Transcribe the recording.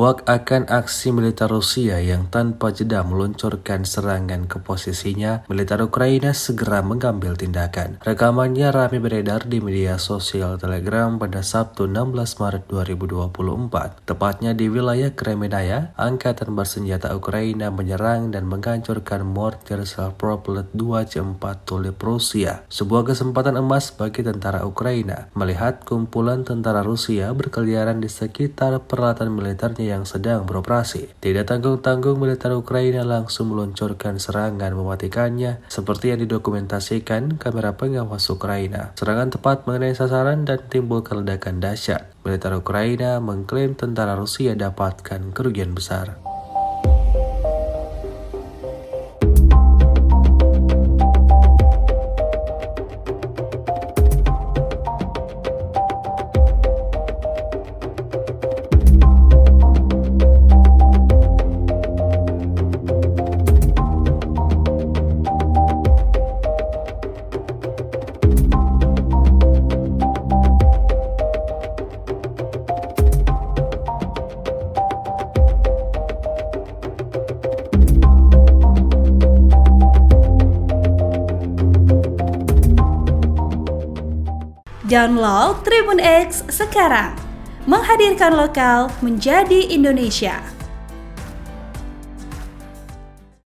muak akan aksi militer Rusia yang tanpa jeda meluncurkan serangan ke posisinya, militer Ukraina segera mengambil tindakan. Rekamannya ramai beredar di media sosial Telegram pada Sabtu 16 Maret 2024. Tepatnya di wilayah Kremenaya, angkatan bersenjata Ukraina menyerang dan menghancurkan mortir self-propelled 2C4 Tulip Rusia. Sebuah kesempatan emas bagi tentara Ukraina melihat kumpulan tentara Rusia berkeliaran di sekitar peralatan militernya yang sedang beroperasi. Tidak tanggung-tanggung, militer Ukraina langsung meluncurkan serangan mematikannya seperti yang didokumentasikan kamera pengawas Ukraina. Serangan tepat mengenai sasaran dan timbulkan ledakan dahsyat. Militer Ukraina mengklaim tentara Rusia dapatkan kerugian besar. Download Tribun X sekarang, menghadirkan lokal menjadi Indonesia.